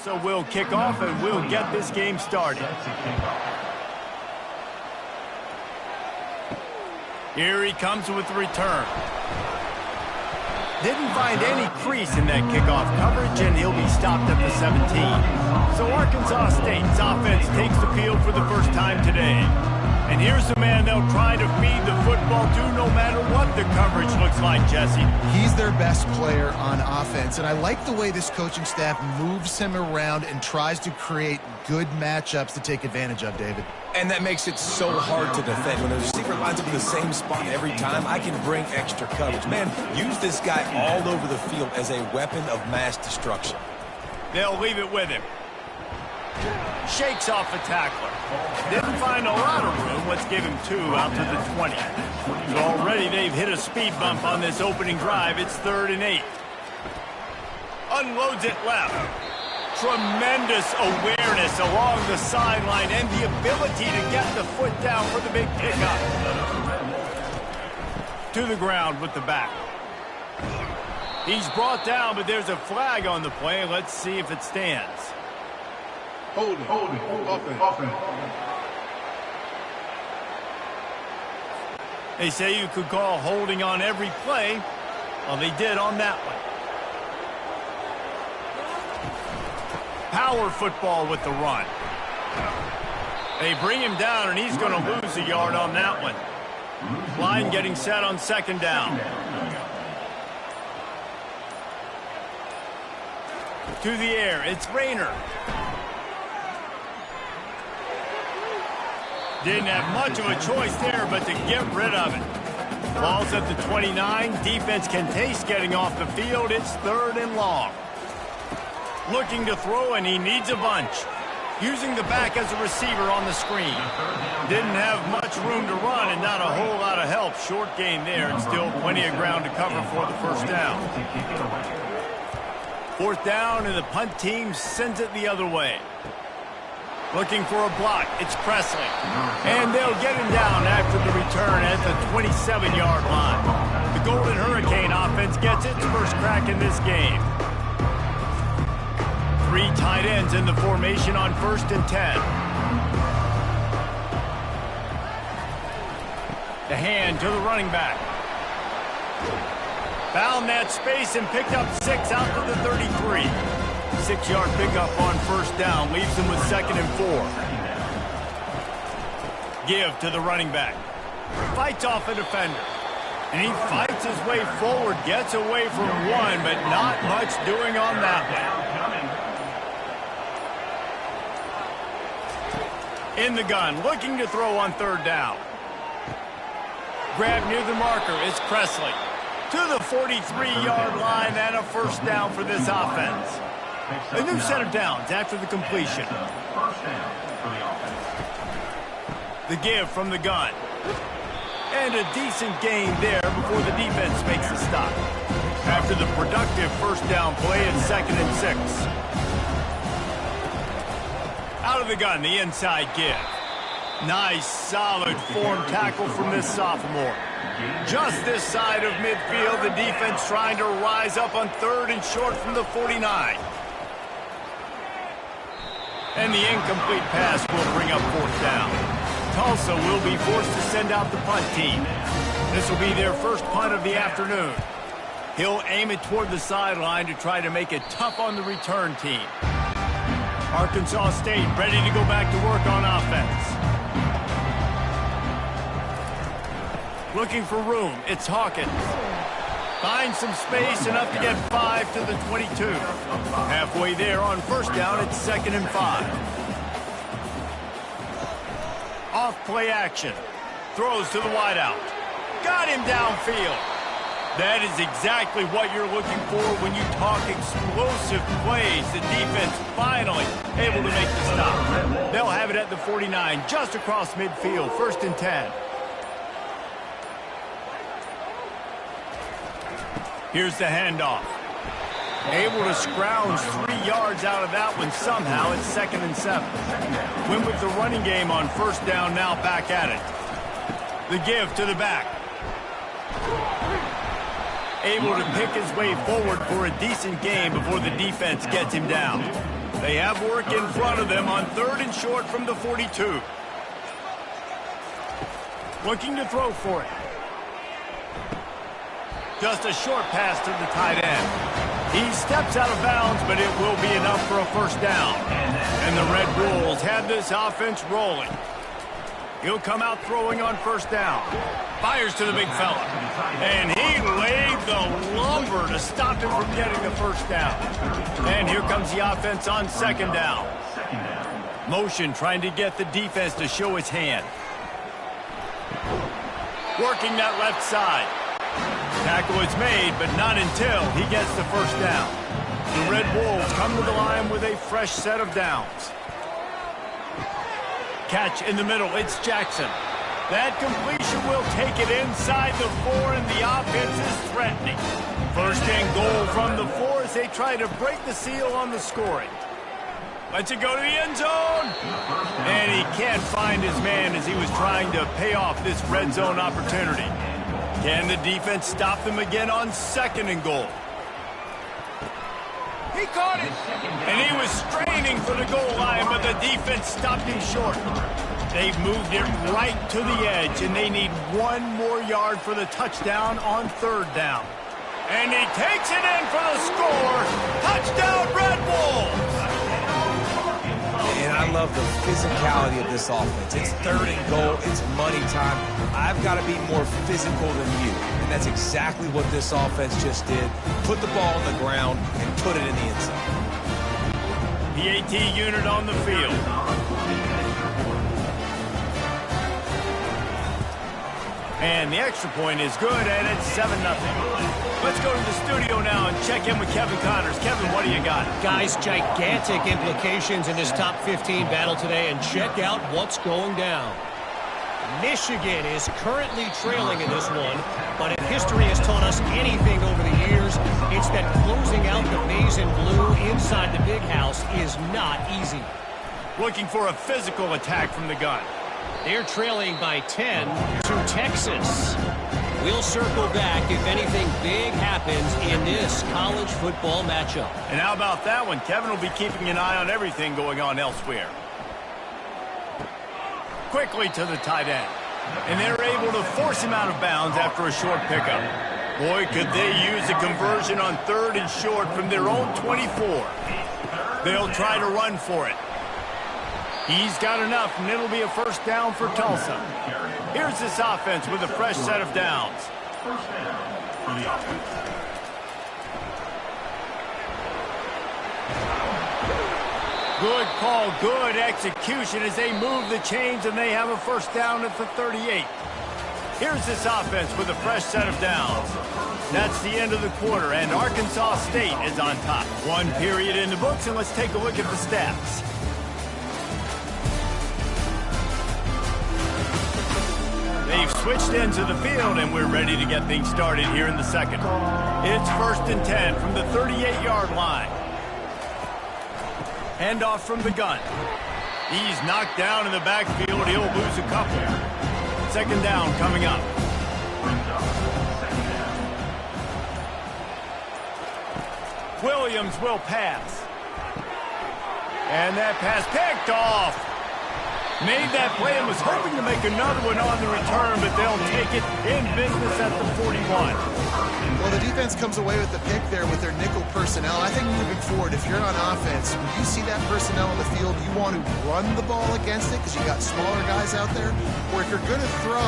So we'll kick off and we'll get this game started. Here he comes with the return. Didn't find any crease in that kickoff coverage, and he'll be stopped at the 17. So Arkansas State's offense takes the field for the first time today. And here's the man they'll try to feed the football to no matter what the coverage looks like, Jesse. He's their best player on offense, and I like the way this coaching staff moves him around and tries to create good matchups to take advantage of, David. And that makes it so hard to defend. When the receiver lines up in the same spot every time, I can bring extra coverage. Man, use this guy all over the field as a weapon of mass destruction. They'll leave it with him. Shakes off the tackler. Didn't find a lot of room. Let's give him 2 out to the 20. So already they've hit a speed bump on this opening drive. It's 3rd and 8. Unloads it left. Tremendous awareness along the sideline and the ability to get the foot down for the big pickup. To the ground with the back. He's brought down, but there's a flag on the play. Let's see if it stands. Holding, offense. They say you could call holding on every play. Well, they did on that one. Power football with the run. They bring him down, and he's going to lose a yard on that one. Line getting set on 2nd down. To the air, it's Rayner. Didn't have much of a choice there, but to get rid of it. Ball's at the 29. Defense can taste getting off the field. It's 3rd and long. Looking to throw, and he needs a bunch. Using the back as a receiver on the screen. Didn't have much room to run and not a whole lot of help. Short gain there, and still plenty of ground to cover for the 1st down. 4th down, and the punt team sends it the other way. Looking for a block. It's Presley. And they'll get him down after the return at the 27-yard line. The Golden Hurricane offense gets its first crack in this game. 3 tight ends in the formation on 1st and 10. The hand to the running back. Found that space and picked up 6 out to the 33. 6-yard pickup on 1st down. Leaves him with 2nd and 4. Give to the running back. Fights off a defender. And he fights his way forward. Gets away from one, but not much doing on that one. In the gun, looking to throw on 3rd down. Grab near the marker, it's Presley. To the 43-yard line and a 1st down for this offense. A new set of downs after the completion. The give from the gun. And a decent gain there before the defense makes the stop. After the productive 1st down play, it's 2nd and 6. Out of the gun, the inside give. Nice, solid form tackle from this sophomore. Just this side of midfield, the defense trying to rise up on 3rd and short from the 49. And the incomplete pass will bring up 4th down. Tulsa will be forced to send out the punt team. This will be their first punt of the afternoon. He'll aim it toward the sideline to try to make it tough on the return team. Arkansas State ready to go back to work on offense. Looking for room, it's Hawkins. Finds some space, enough to get 5 to the 22. Halfway there on 1st down, it's 2nd and 5. Off play action. Throws to the wideout. Got him downfield. That is exactly what you're looking for when you talk explosive plays. The defense finally able to make the stop. They'll have it at the 49, just across midfield, 1st and 10. Here's the handoff. Able to scrounge 3 yards out of that one somehow. It's 2nd and 7. Went with the running game on 1st down, now back at it. The give to the back. Able to pick his way forward for a decent gain before the defense gets him down. They have work in front of them on 3rd and short from the 42. Looking to throw for it. Just a short pass to the tight end. He steps out of bounds, but it will be enough for a first down. And the Red Bulls have this offense rolling. He'll come out throwing on first down. Fires to the big fella. And he laid the lumber to stop him from getting the first down. And here comes the offense on 2nd down. Motion trying to get the defense to show its hand. Working that left side. Tackle is made, but not until he gets the first down. The Red Wolves come to the line with a fresh set of downs. Catch in the middle, it's Jackson. That completion will take it inside the 4, and the offense is threatening. 1st and goal from the 4 as they try to break the seal on the scoring. Lets it go to the end zone. And he can't find his man as he was trying to pay off this red zone opportunity. Can the defense stop them again on 2nd and goal? He caught it. And he was straining for the goal line, but the defense stopped him short. They've moved it right to the edge, and they need 1 more yard for the touchdown on 3rd down. And he takes it in for the score. Touchdown, Red Wolves! And I love the physicality of this offense. It's 3rd and goal. It's money time. I've got to be more physical than you. And that's exactly what this offense just did. Put the ball on the ground and put it in the end zone. PAT unit on the field. And the extra point is good, and it's 7-0. Let's go to the studio now and check in with Kevin Connors. Kevin, what do you got? Guys, gigantic implications in this top 15 battle today, and check out what's going down. Michigan is currently trailing in this one, but if history has taught us anything over the years, it's that closing out the maize and blue inside the big house is not easy. Looking for a physical attack from the gun. They're trailing by 10 to Texas. We'll circle back if anything big happens in this college football matchup. And how about that one? Kevin will be keeping an eye on everything going on elsewhere. Quickly to the tight end. And they're able to force him out of bounds after a short pickup. Boy, could they use a conversion on 3rd and short from their own 24. They'll try to run for it. He's got enough, and it'll be a first down for Tulsa. Here's this offense with a fresh set of downs. Good call, good execution as they move the chains, and they have a first down at the 38. Here's this offense with a fresh set of downs. That's the end of the quarter, and Arkansas State is on top. 1 period in the books, and let's take a look at the stats. They've switched ends of the field, and we're ready to get things started here in the 2nd. It's 1st and 10 from the 38-yard line. Handoff from the gun. He's knocked down in the backfield. He'll lose a couple. 2nd down coming up. Williams will pass. And that pass picked off. Made that play and was hoping to make another one on the return, but they'll take it in business at the 41. Well, the defense comes away with the pick there with their nickel personnel. I think moving forward, if you're on offense, when you see that personnel on the field, you want to run the ball against it because you got smaller guys out there. Or if you're going to throw,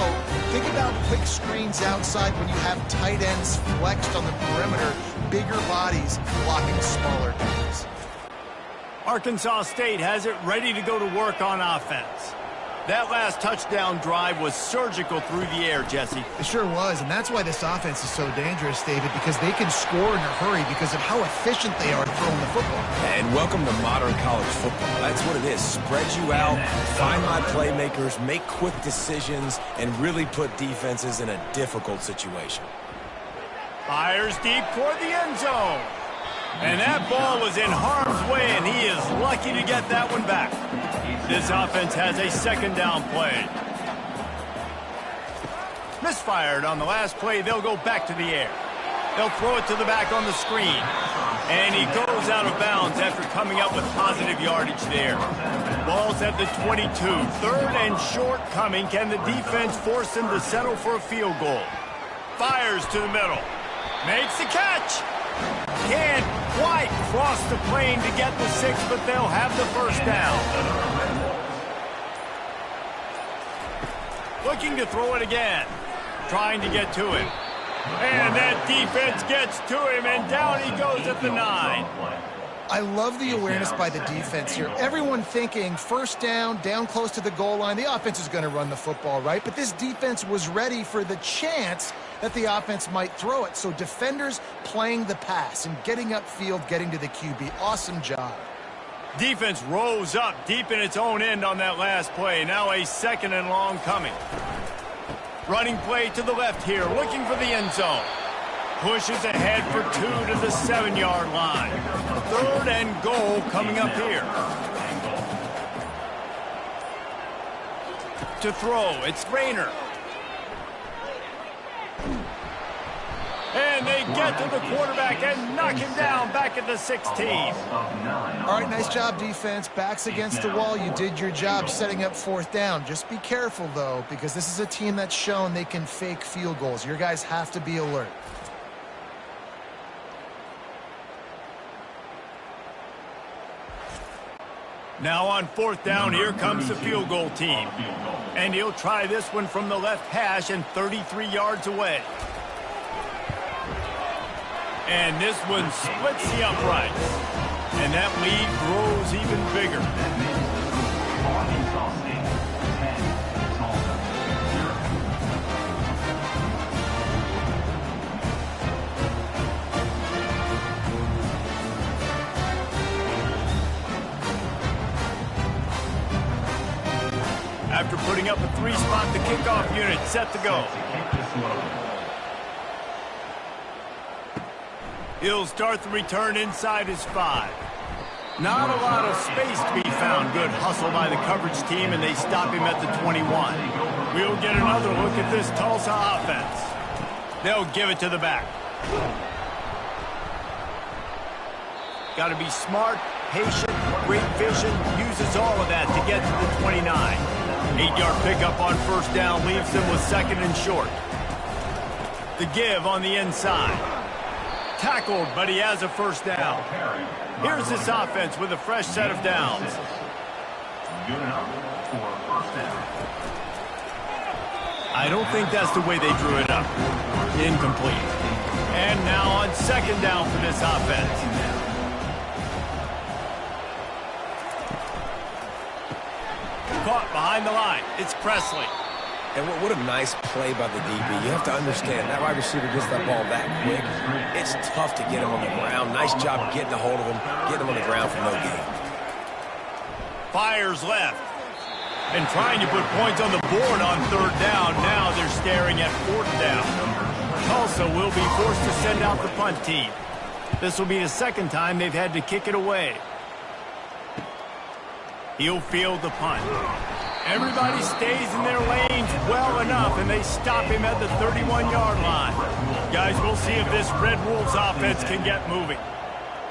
think about quick screens outside when you have tight ends flexed on the perimeter, bigger bodies blocking smaller guys. Arkansas State has it ready to go to work on offense. That last touchdown drive was surgical through the air, Jesse. It sure was, and that's why this offense is so dangerous, David, because they can score in a hurry because of how efficient they are throwing the football. And welcome to modern college football. That's what it is. Spread you out, find my playmakers, make quick decisions, and really put defenses in a difficult situation. Fires deep toward the end zone. And that ball was in harm's way, and he is lucky to get that one back. This offense has a 2nd down play. Misfired on the last play. They'll go back to the air. They'll throw it to the back on the screen. And he goes out of bounds after coming up with positive yardage there. Ball's at the 22. Third and short coming. Can the defense force him to settle for a field goal? Fires to the middle. Makes the catch. Can't quite cross the plane to get the 6, but they'll have the first down. Looking to throw it again. Trying to get to him. And that defense gets to him, and down he goes at the 9. I love the awareness by the defense here. Everyone thinking first down close to the goal line. The offense is going to run the football, right? But this defense was ready for the chance that the offense might throw it. So defenders playing the pass and getting upfield, getting to the QB. Awesome job. Defense rose up deep in its own end on that last play. Now a 2nd and long coming. Running play to the left here, looking for the end zone. Pushes ahead for 2 to the 7-yard line. 3rd and goal coming up here. To throw, it's Rayner. And they get to the quarterback and knock him down back at the 16. All right, nice job, defense. Backs against the wall. You did your job setting up 4th down. Just be careful, though, because this is a team that's shown they can fake field goals. Your guys have to be alert. Now on 4th down, here comes the field goal team. And he'll try this one from the left hash and 33 yards away. And this one splits the uprights. And that lead grows even bigger. After putting up a 3-spot, the kickoff unit set to go. He'll start the return inside his 5. Not a lot of space to be found. Good hustle by the coverage team, and they stop him at the 21. We'll get another look at this Tulsa offense. They'll give it to the back. Got to be smart, patient, great vision. Uses all of that to get to the 29. 8-yard pickup on 1st down leaves them with 2nd and short. The give on the inside. Tackled, but he has a 1st down. Here's this offense with a fresh set of downs. I don't think that's the way they drew it up. Incomplete. And now on 2nd down for this offense. Caught behind the line. It's Presley. And what a nice play by the DB. You have to understand, that wide receiver gets that ball that quick. It's tough to get him on the ground. Nice job getting a hold of him, getting him on the ground for no gain. Fires left. And trying to put points on the board on 3rd down. Now they're staring at 4th down. Tulsa will be forced to send out the punt team. This will be the 2nd time they've had to kick it away. He'll field the punt. Everybody stays in their lanes well enough, and they stop him at the 31-yard line. Guys, we'll see if this Red Wolves offense can get moving.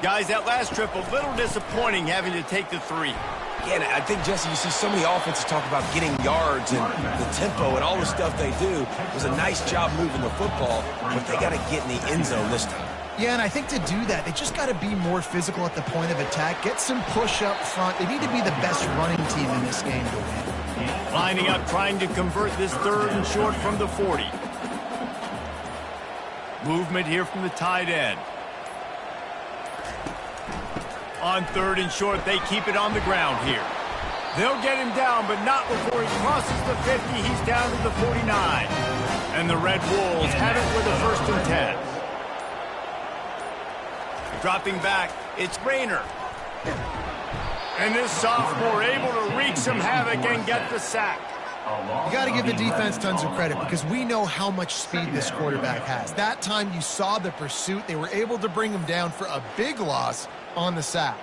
Guys, that last trip, a little disappointing having to take the 3. Yeah, and I think, Jesse, you see so many offenses talk about getting yards and the tempo and all the stuff they do. It was a nice job moving the football, but they got to get in the end zone this time. Yeah, and I think to do that, they just got to be more physical at the point of attack, get some push up front. They need to be the best running team in this game to win. Lining up, trying to convert this 3rd and short from the 40. Movement here from the tight end. On 3rd and short, they keep it on the ground here. They'll get him down, but not before he crosses the 50. He's down to the 49. And the Red Wolves have it with a 1st and 10. Dropping back, it's Rayner. And this sophomore able to wreak some havoc and get the sack. You got to give the defense tons of credit because we know how much speed this quarterback has. That time you saw the pursuit. They were able to bring him down for a big loss on the sack.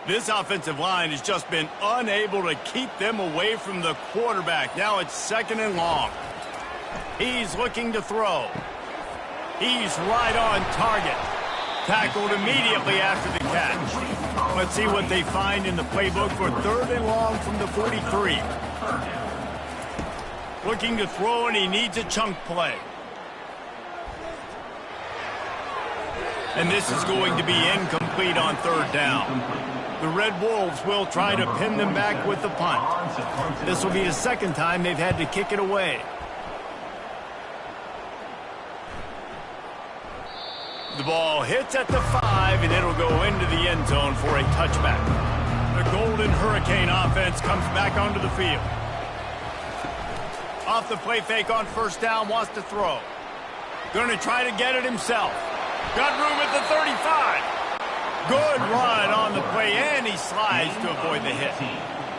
This offensive line has just been unable to keep them away from the quarterback. Now it's 2nd and long. He's looking to throw. He's right on target. Tackled immediately after the catch. Let's see what they find in the playbook for 3rd and long from the 43. Looking to throw, and he needs a chunk play. And this is going to be incomplete on 3rd down. The Red Wolves will try to pin them back with the punt. This will be the 2nd time they've had to kick it away. The ball hits at the 5, and it'll go into the end zone for a touchback. The Golden Hurricane offense comes back onto the field. Off the play fake on 1st down, wants to throw. Going to try to get it himself. Got room at the 35. Good run on the play, and he slides to avoid the hit.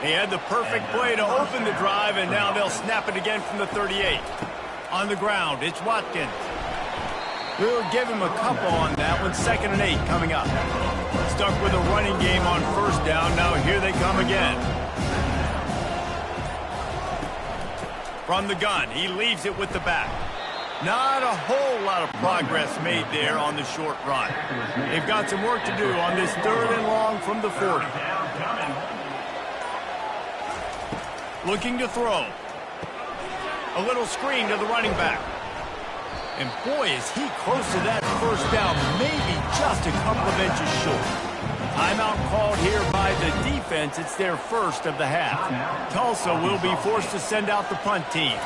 He had the perfect play to open the drive, and now they'll snap it again from the 38. On the ground, it's Watkins. We'll give him a couple on that one. 2nd and 8 coming up. Stuck with a running game on 1st down. Now here they come again. From the gun, he leaves it with the back. Not a whole lot of progress made there on the short run. They've got some work to do on this 3rd and long from the 40. Looking to throw. A little screen to the running back. And boy, is he close to that 1st down, maybe just a couple of inches short. Timeout called here by the defense. It's their 1st of the half. Tulsa will be forced to send out the punt team.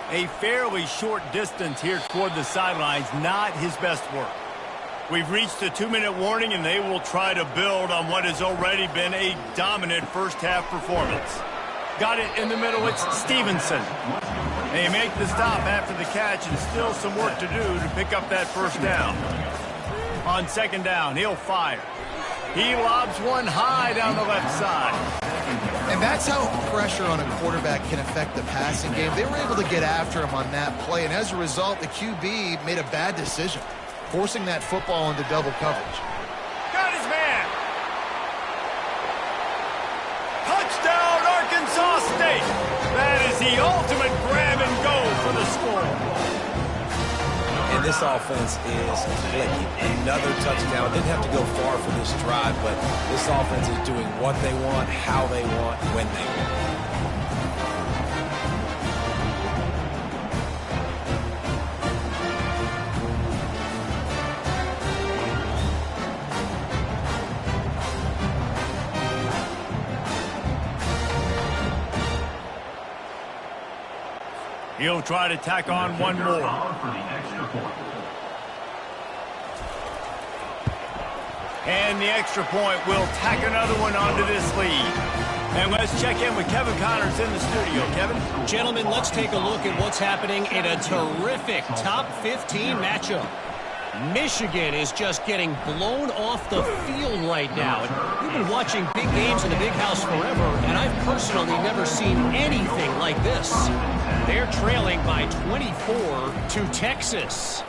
A fairly short distance here toward the sidelines, not his best work. We've reached a 2-minute warning, and they will try to build on what has already been a dominant 1st half performance. Got it in the middle, it's Stevenson. They make the stop after the catch, and still some work to do to pick up that 1st down. On 2nd down, he'll fire. He lobs one high down the left side. And that's how pressure on a quarterback can affect the passing game. They were able to get after him on that play, and as a result, the QB made a bad decision, forcing that football into double coverage. Got his man. Touchdown, Arkansas State. That is the ultimate grab and go for the score. And this offense is clicking. Another touchdown. Didn't have to go far for this drive, but this offense is doing what they want, how they want, when they want. He'll try to tack on one more. And the extra point will tack another one onto this lead. And let's check in with Kevin Connors in the studio. Kevin? Gentlemen, let's take a look at what's happening in a terrific top 15 matchup. Michigan is just getting blown off the field right now. We've been watching big games in the Big House forever, and I've personally never seen anything like this. They're trailing by 24 to Texas.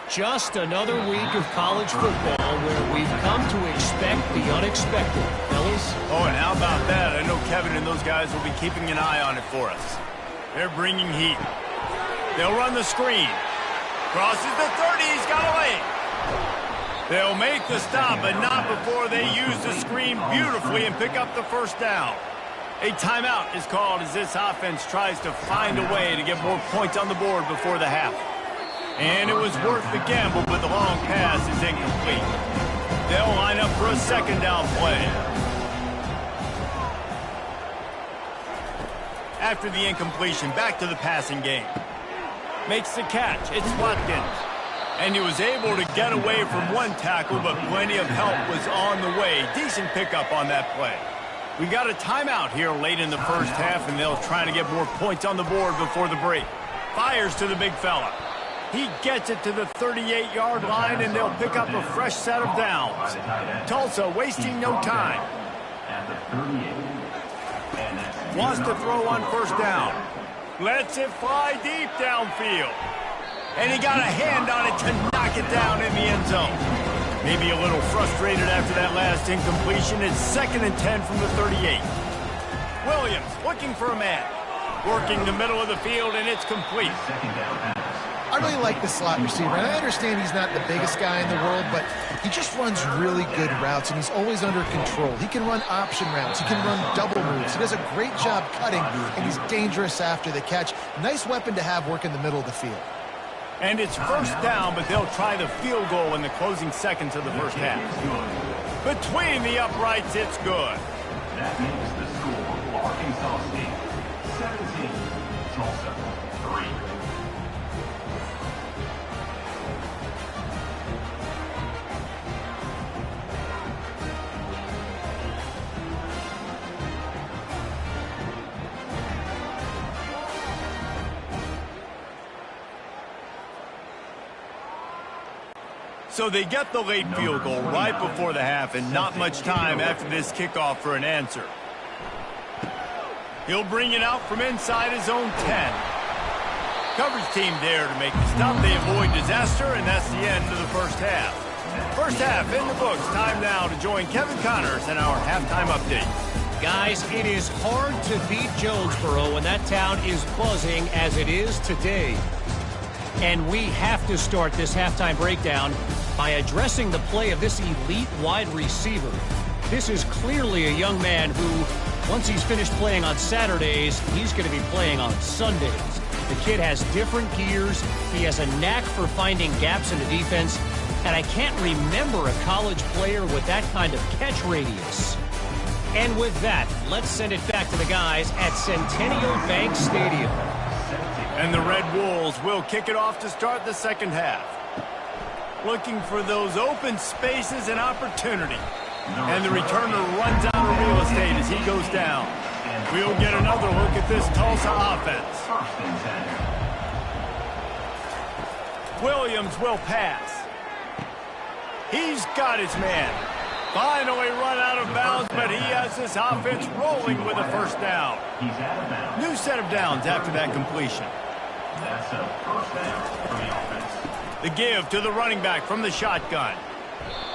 Just another week of college football where we've come to expect the unexpected. Fellas? Oh, and how about that? I know Kevin and those guys will be keeping an eye on it for us. They're bringing heat. They'll run the screen. Crosses the 30, he's got a lane. They'll make the stop, but not before they use the screen beautifully and pick up the 1st down. A timeout is called as this offense tries to find a way to get more points on the board before the half. And it was worth the gamble, but the long pass is incomplete. They'll line up for a 2nd down play. After the incompletion, back to the passing game. Makes the catch. It's Watkins. And he was able to get away from one tackle, but plenty of help was on the way. Decent pickup on that play. We got a timeout here late in the 1st half, and they'll try to get more points on the board before the break. Fires to the big fella. He gets it to the 38-yard line, and they'll pick up a fresh set of downs. Tulsa wasting no time. Wants to throw on 1st down. Lets it fly deep downfield. And he got a hand on it to knock it down in the end zone. Maybe a little frustrated after that last incompletion. It's 2nd and 10 from the 38. Williams looking for a man. Working the middle of the field, and it's complete. I really like the slot receiver, and I understand he's not the biggest guy in the world, but he just runs really good routes, and he's always under control. He can run option routes. He can run double moves. He does a great job cutting, and he's dangerous after the catch. Nice weapon to have work in the middle of the field. And it's 1st down, but they'll try the field goal in the closing seconds of the first half. Between the uprights, it's good. That makes the score Arkansas State 17, Tulsa 3. So they get the late field goal right before the half, and not much time after this kickoff for an answer. He'll bring it out from inside his own 10. Coverage team there to make the stop. They avoid disaster, and that's the end of the first half. First half in the books. Time now to join Kevin Connors in our halftime update. Guys, it is hard to beat Jonesboro when that town is buzzing as it is today. And we have to start this halftime breakdown by addressing the play of this elite wide receiver. This is clearly a young man who, once he's finished playing on Saturdays, he's going to be playing on Sundays. The kid has different gears. He has a knack for finding gaps in the defense. And I can't remember a college player with that kind of catch radius. And with that, let's send it back to the guys at Centennial Bank Stadium. And the Red Wolves will kick it off to start the second half. Looking for those open spaces and opportunity. And the returner runs out of real estate as he goes down. We'll get another look at this Tulsa offense. Williams will pass. He's got his man. Finally run out of bounds, but he has this offense rolling with a first down. New set of downs after that completion. That's a first down for the offense. The give to the running back from the shotgun.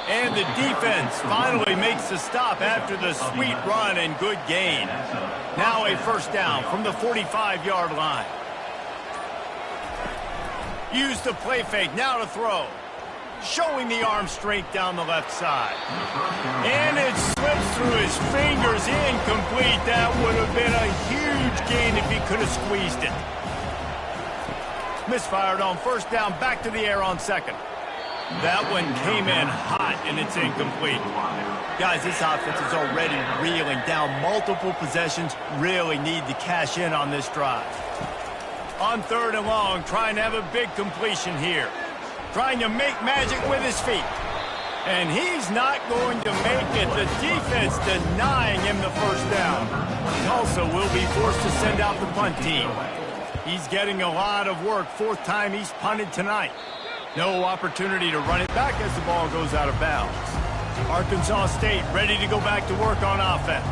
And the defense finally makes the stop after the sweet run and good gain. Now a first down from the 45-yard line. Use the play fake, now to throw. Showing the arm strength down the left side. And it slips through his fingers, incomplete. That would have been a huge gain if he could have squeezed it. Misfired on first down, back to the air on second. That one came in hot, and it's incomplete. Guys, this offense is already reeling down multiple possessions. Really need to cash in on this drive. On third and long, trying to have a big completion here. Trying to make magic with his feet. And he's not going to make it. The defense denying him the first down. Tulsa will be forced to send out the punt team. He's getting a lot of work. 4th time he's punted tonight. No opportunity to run it back as the ball goes out of bounds. Arkansas State ready to go back to work on offense.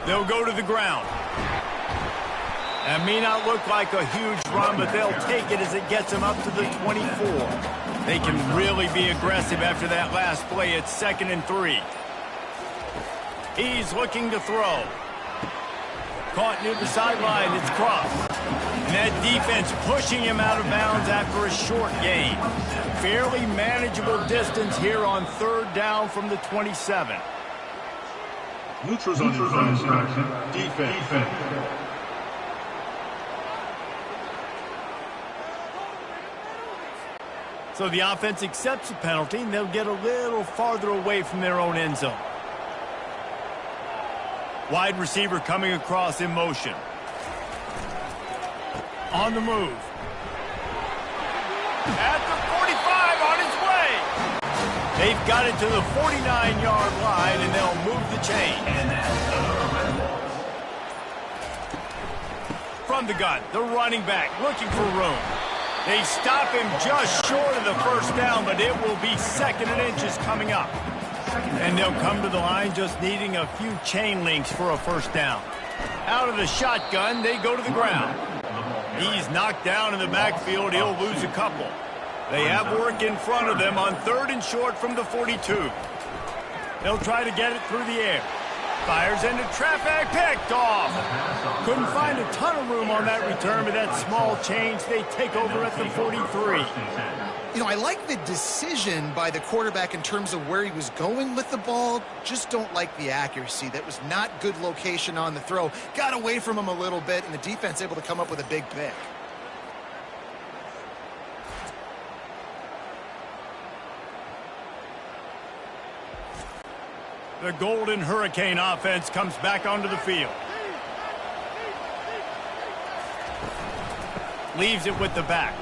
They'll go to the ground. That may not look like a huge run, but they'll take it as it gets them up to the 24. They can really be aggressive after that last play. It's 2nd and 3. He's looking to throw. Caught near the sideline. It's crossed. And that defense pushing him out of bounds after a short gain. Fairly manageable distance here on third down from the 27. Neutrals on infraction. Defense. So the offense accepts the penalty, and they'll get a little farther away from their own end zone. Wide receiver coming across in motion. On the move. At the 45, on his way. They've got it to the 49-yard line, and they'll move the chain. From the gun, the running back looking for room. They stop him just short of the first down, but it will be 2nd and inches coming up. And they'll come to the line just needing a few chain links for a first down. Out of the shotgun, they go to the ground. He's knocked down in the backfield. He'll lose a couple. They have work in front of them on 3rd and short from the 42. They'll try to get it through the air. Fires into traffic, picked off. Couldn't find a ton of room on that return, but that small change, they take over at the 43. You know, I like the decision by the quarterback in terms of where he was going with the ball. Just don't like the accuracy. That was not good location on the throw. Got away from him a little bit, and the defense able to come up with a big pick. The Golden Hurricane offense comes back onto the field. Leaves it with the back.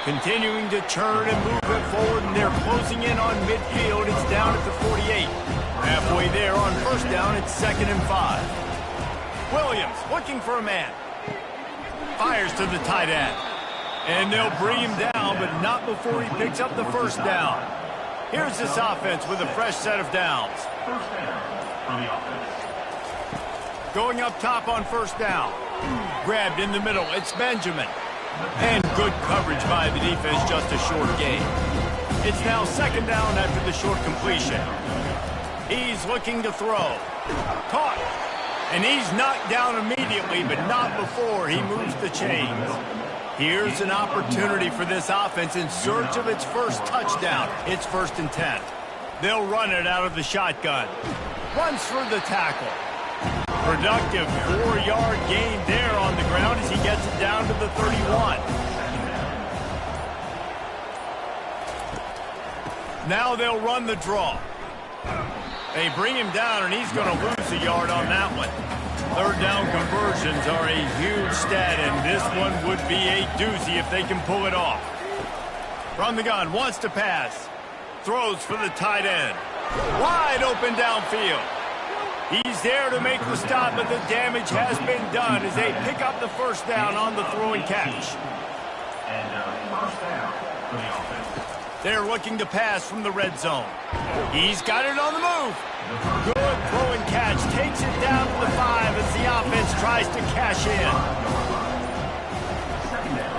Continuing to churn and move it forward, and they're closing in on midfield. It's down at the 48. Halfway there on 1st down, it's 2nd and 5. Williams looking for a man. Fires to the tight end. And they'll bring him down, but not before he picks up the 1st down. Here's this offense with a fresh set of downs. 1st down for the offense. Going up top on 1st down. Grabbed in the middle. It's Benjamin. And good coverage by the defense, just a short gain. It's now 2nd down after the short completion. He's looking to throw. Caught. And he's knocked down immediately, but not before he moves the chains. Here's an opportunity for this offense in search of its first touchdown. It's 1st and 10. They'll run it out of the shotgun. Runs for the tackle. Productive 4-yard gain there on the ground as he gets it down to the 31. Now they'll run the draw. They bring him down, and he's going to lose a yard on that one. 3rd down conversions are a huge stat, and this one would be a doozy if they can pull it off. From the gun, wants to pass. Throws for the tight end. Wide open downfield. He's there to make the stop, but the damage has been done as they pick up the 1st down on the throw and catch. And 1st down for the offense. They're looking to pass from the red zone. He's got it on the move. Good throw and catch. Takes it down to the 5 as the offense tries to cash in.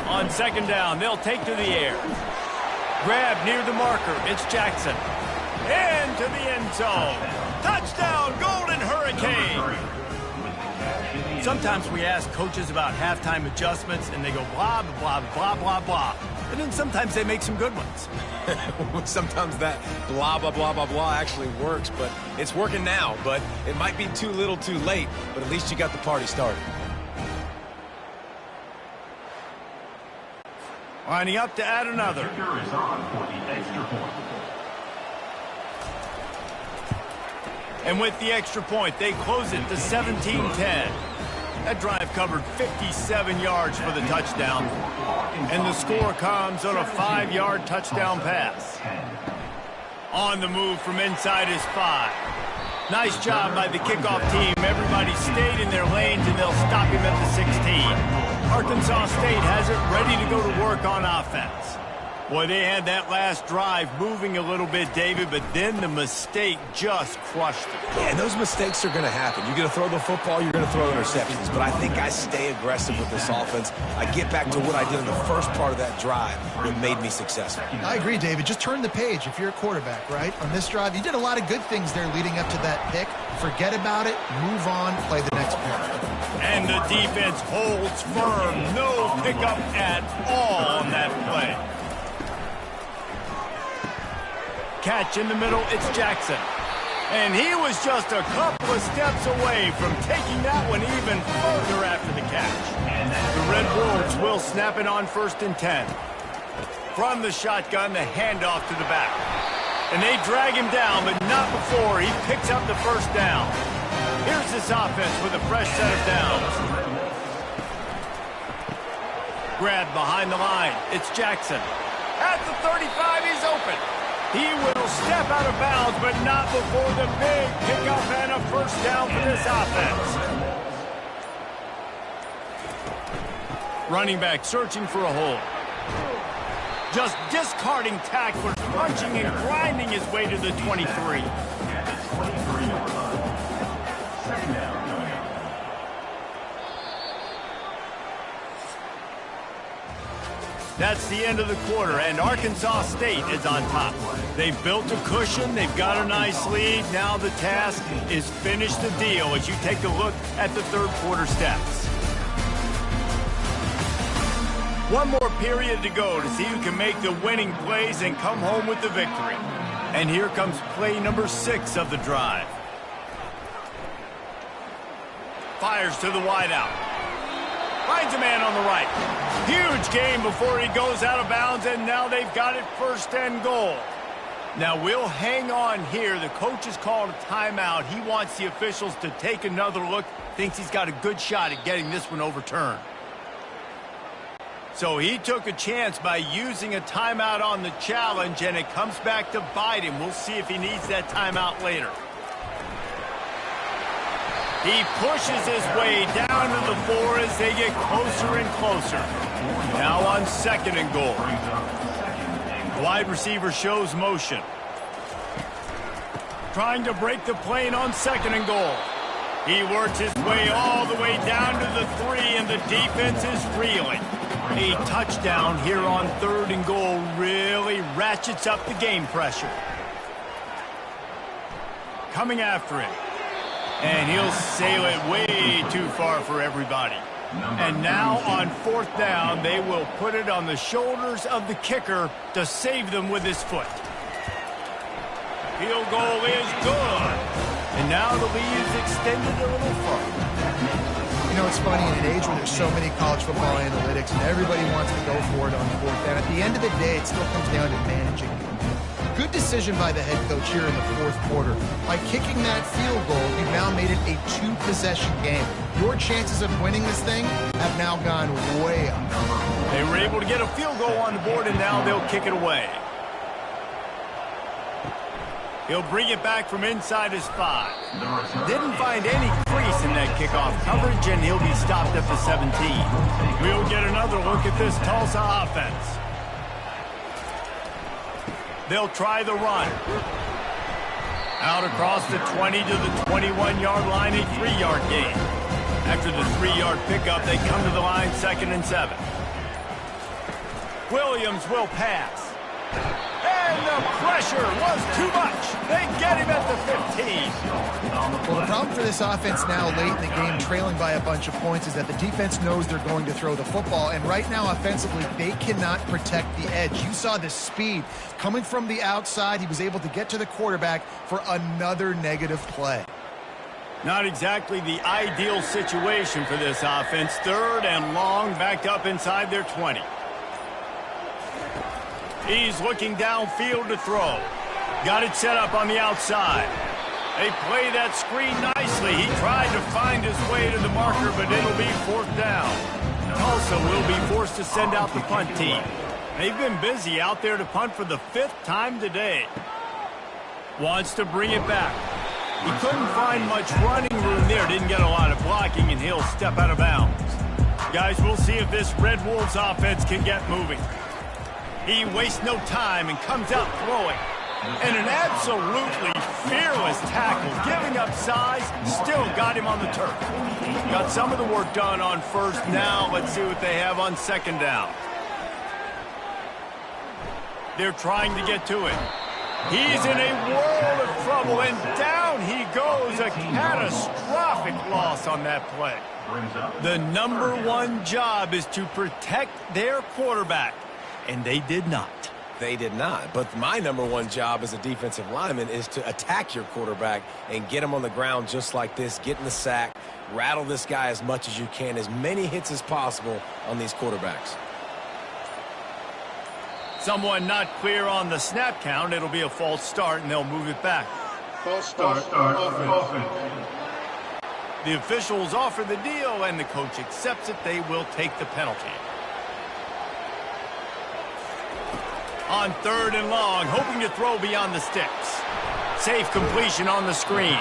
On 2nd down, they'll take to the air. Grab near the marker. It's Jackson. Into the end zone. Touchdown, Golden Hurricane. Sometimes we ask coaches about halftime adjustments, and they go blah, blah, blah, blah, blah. And then sometimes they make some good ones. Sometimes that blah, blah, blah, blah, blah actually works, but it's working now. But it might be too little too late, but at least you got the party started. Lining up to add another. Kicker is on for the extra point. And with the extra point, they close it to 17-10. That drive covered 57 yards for the touchdown. And the score comes on a 5-yard touchdown pass. On the move from inside his 5. Nice job by the kickoff team. Everybody stayed in their lanes, and they'll stop him at the 16. Arkansas State has it ready to go to work on offense. Boy, they had that last drive moving a little bit, David, but then the mistake just crushed it. Yeah, and those mistakes are going to happen. You're going to throw the football, you're going to throw interceptions. But I think I stay aggressive with this offense. I get back to what I did in the first part of that drive that made me successful. I agree, David. Just turn the page if you're a quarterback, right? On this drive, you did a lot of good things there leading up to that pick. Forget about it, move on, play the next play. And the defense holds firm. No pickup at all on that play. Catch in the middle, it's Jackson. And he was just a couple of steps away from taking that one even further after the catch. The Red Wolves will snap it on 1st and 10. From the shotgun, the handoff to the back. And they drag him down, but not before he picks up the 1st down. Here's this offense with a fresh set of downs. Grab behind the line, it's Jackson. At the 35, he's open. He will step out of bounds, but not before the big pickup and a 1st down for this offense. Running back searching for a hole. Just discarding tacklers, punching and grinding his way to the 23. That's the end of the quarter, and Arkansas State is on top. They've built a cushion. They've got a nice lead. Now the task is finish the deal as you take a look at the third quarter stats. One more period to go to see who can make the winning plays and come home with the victory. And here comes play number 6 of the drive. Fires to the wideout. Finds a man on the right. Huge gain before he goes out of bounds, and now they've got it 1st and goal. Now we'll hang on here. The coach has called a timeout. He wants the officials to take another look. Thinks he's got a good shot at getting this one overturned. So he took a chance by using a timeout on the challenge, and it comes back to bite him. We'll see if he needs that timeout later. He pushes his way down to the 4 as they get closer and closer. Now on 2nd and goal. Wide receiver shows motion. Trying to break the plane on 2nd and goal. He works his way all the way down to the 3, and the defense is reeling. A touchdown here on 3rd and goal really ratchets up the game pressure. Coming after it. And he'll sail it way too far for everybody. And now on 4th down, they will put it on the shoulders of the kicker to save them with his foot. Field goal is good. And now the lead is extended a little further. You know, it's funny, in an age where there's so many college football analytics and everybody wants to go for it on 4th down, at the end of the day, it still comes down to managing. Good decision by the head coach here in the 4th quarter. By kicking that field goal, you've now made it a 2-possession game. Your chances of winning this thing have now gone way up. They were able to get a field goal on the board, and now they'll kick it away. He'll bring it back from inside his 5. Didn't find any crease in that kickoff coverage, and he'll be stopped at the 17. We'll get another look at this Tulsa offense. They'll try the run. Out across the 20 to the 21-yard line, a 3-yard gain. After the 3-yard pickup, they come to the line 2nd and 7. Williams will pass. And the pressure was too much. They get him at the 15. Well, the problem for this offense now late in the game, trailing by a bunch of points, is that the defense knows they're going to throw the football. And right now, offensively, they cannot protect the edge. You saw the speed coming from the outside. He was able to get to the quarterback for another negative play. Not exactly the ideal situation for this offense. 3rd and long, backed up inside their 20. He's looking downfield to throw. Got it set up on the outside. They play that screen nicely. He tried to find his way to the marker, but it'll be 4th down. Tulsa will be forced to send out the punt team. They've been busy out there to punt for the 5th time today. Wants to bring it back. He couldn't find much running room there. Didn't get a lot of blocking, and he'll step out of bounds. Guys, we'll see if this Red Wolves offense can get moving. He wastes no time and comes out throwing. And an absolutely fearless tackle, giving up size, still got him on the turf. Got some of the work done on 1st. Now let's see what they have on 2nd down. They're trying to get to it. He's in a world of trouble, and down he goes. A catastrophic loss on that play. The #1 job is to protect their quarterback. And they did not. They did not. But my #1 job as a defensive lineman is to attack your quarterback and get him on the ground just like this, get in the sack, rattle this guy as much as you can, as many hits as possible on these quarterbacks. Someone not clear on the snap count. It'll be a false start, and they'll move it back. False start. Offense. The officials offer the deal, and the coach accepts it. They will take the penalty. On 3rd and long, hoping to throw beyond the sticks. Safe completion on the screen.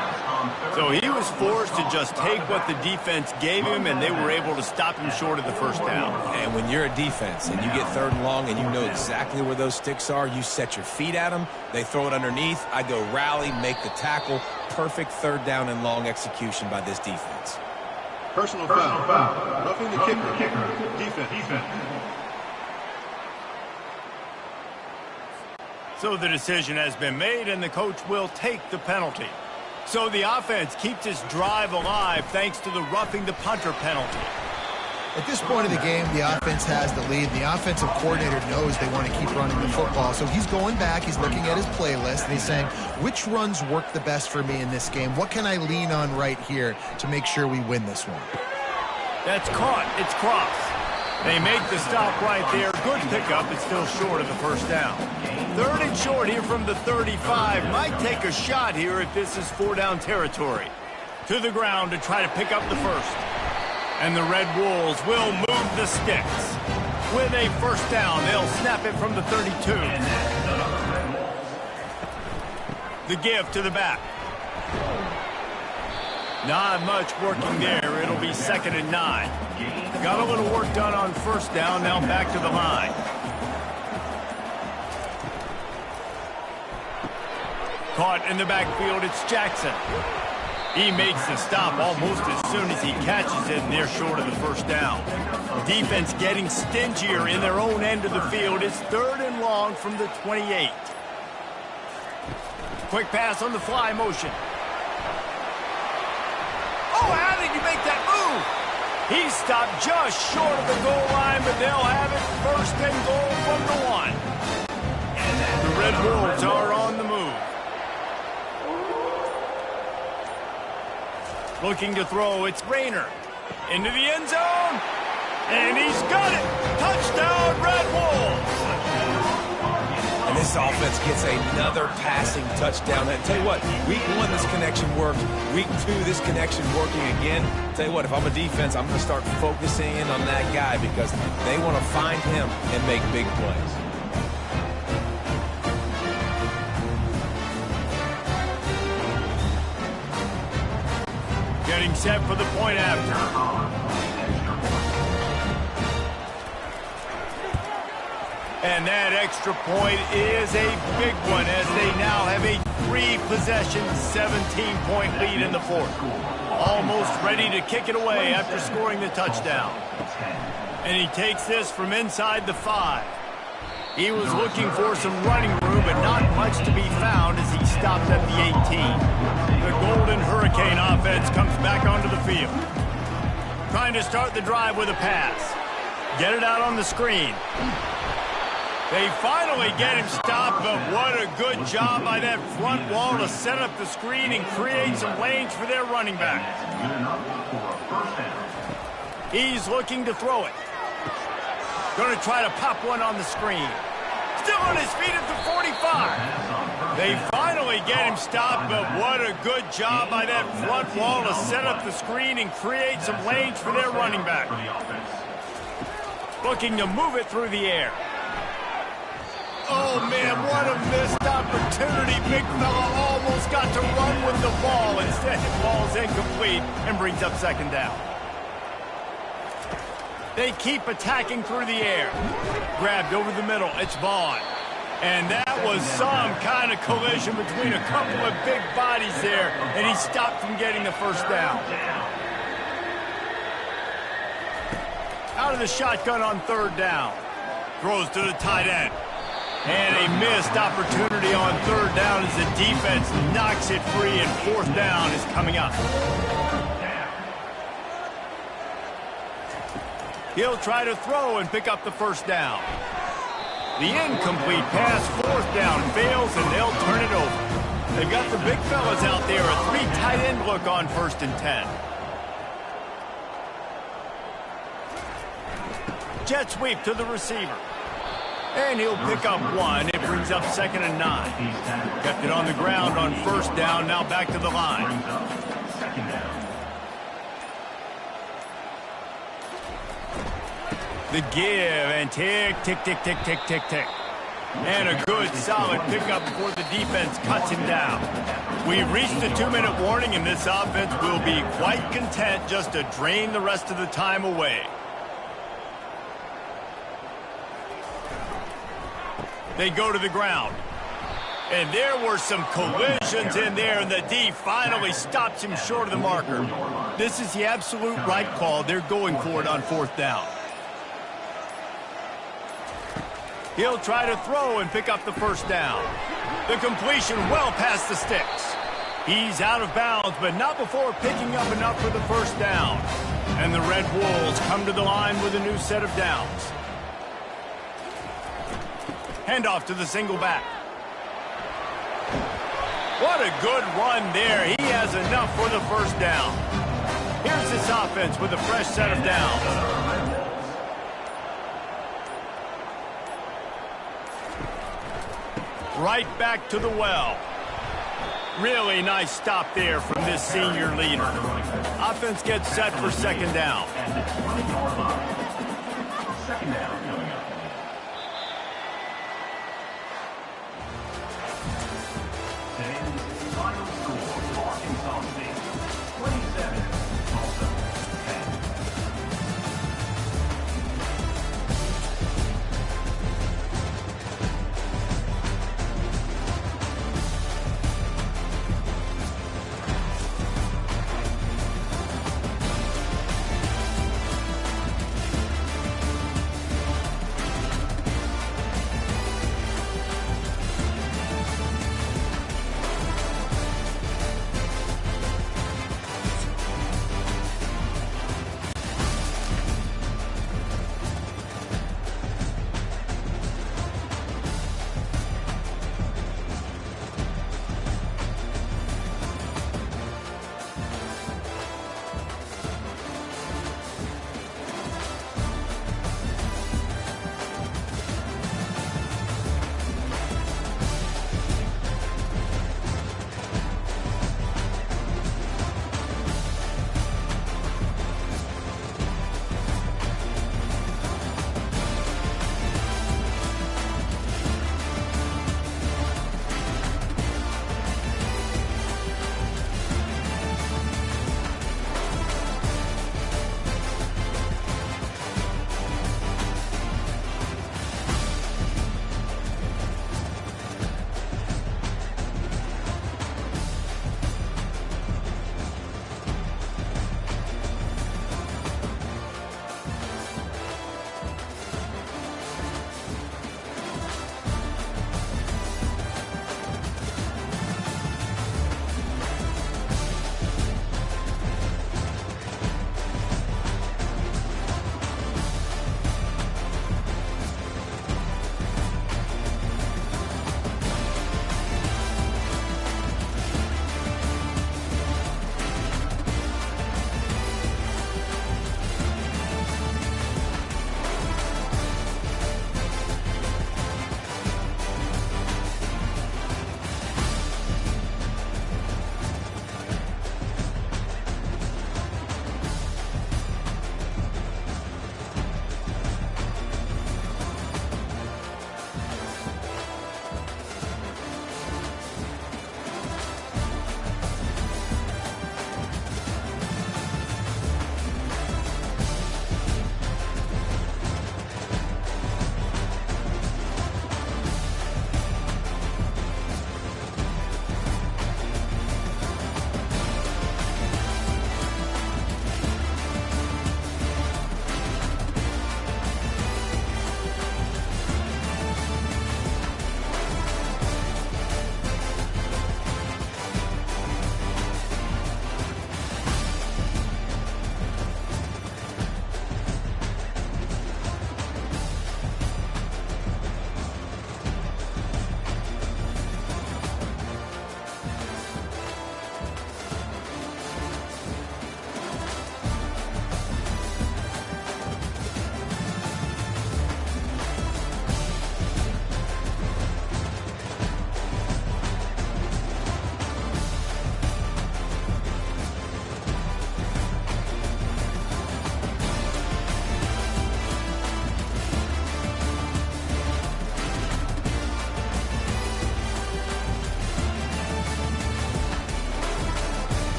So he was forced to just take what the defense gave him, and they were able to stop him short of the 1st down. And when you're a defense and you get 3rd and long and you know exactly where those sticks are, you set your feet at them, they throw it underneath, I go rally, make the tackle. Perfect 3rd down and long execution by this defense. Personal foul. Roughing the kicker. Defense. So the decision has been made, and the coach will take the penalty. So the offense keeps its drive alive thanks to the roughing the punter penalty. At this point of the game, the offense has the lead. The offensive coordinator knows they want to keep running the football. So he's going back, he's looking at his playlist, and he's saying, which runs work the best for me in this game? What can I lean on right here to make sure we win this one? That's caught. It's cross. They make the stop right there. Good pickup. It's still short of the first down. 3rd and short here from the 35. Might take a shot here if this is 4-down territory. To the ground to try to pick up the first. And the Red Wolves will move the sticks. With a first down, they'll snap it from the 32. The give to the back. Not much working there. It'll be 2nd and 9. Got a little work done on first down. Now back to the line. Caught in the backfield. It's Jackson. He makes the stop almost as soon as he catches it, and they're short of the first down. Defense getting stingier in their own end of the field. It's 3rd and long from the 28. Quick pass on the fly motion. Oh, how did you make that move? He stopped just short of the goal line, but they'll have it 1st and goal from the 1. The Red Wolves are on the move. Looking to throw, it's Rayner. Into the end zone. And he's got it. Touchdown, Red Wolves. And this offense gets another passing touchdown. And tell you what, week 1, this connection worked. Week 2, this connection working again. Tell you what, if I'm a defense, I'm going to start focusing in on that guy because they want to find him and make big plays. Getting set for the point after. And that extra point is a big one as they now have a 3-possession, 17-point lead in the 4th. Almost ready to kick it away after scoring the touchdown. And he takes this from inside the 5. He was looking for some running room, but not much to be found as he stopped at the 18. The Golden Hurricane offense comes back onto the field. Trying to start the drive with a pass. Get it out on the screen. They finally get him stopped, but what a good job by that front wall to set up the screen and create some lanes for their running back. He's looking to throw it. Going to try to pop one on the screen. Still on his feet at the 45. They finally get him stopped, but what a good job by that front wall to set up the screen and create some lanes for their running back. Looking to move it through the air. Oh, man, what a missed opportunity. Big fella almost got to run with the ball. Instead, the ball's incomplete and brings up 2nd down. They keep attacking through the air. Grabbed over the middle. It's Vaughn. And that was some kind of collision between a couple of big bodies there, and he stopped from getting the first down. Out of the shotgun on 3rd down. Throws to the tight end. And a missed opportunity on 3rd down as the defense knocks it free, and 4th down is coming up. He'll try to throw and pick up the first down. The incomplete pass, 4th down, fails, and they'll turn it over. They've got the big fellas out there, a 3 tight end look on 1st and 10. Jet sweep to the receiver. And he'll pick up 1. It brings up 2nd and 9. Kept it on the ground on 1st down, now back to the line. The give, and tick, tick, tick, tick, tick, tick, tick. And a good, solid pickup before the defense cuts him down. We've reached the 2-minute warning, and this offense will be quite content just to drain the rest of the time away. They go to the ground. And there were some collisions in there, and the D finally stops him short of the marker. This is the absolute right call. They're going for it on 4th down. He'll try to throw and pick up the first down. The completion well past the sticks. He's out of bounds, but not before picking up enough for the first down. And the Red Wolves come to the line with a new set of downs. Handoff to the single back. What a good run there. He has enough for the first down. Here's this offense with a fresh set of downs. Right back to the well. Really nice stop there from this senior leader. Offense gets set for second down. At the 20-yard line. Second down coming up.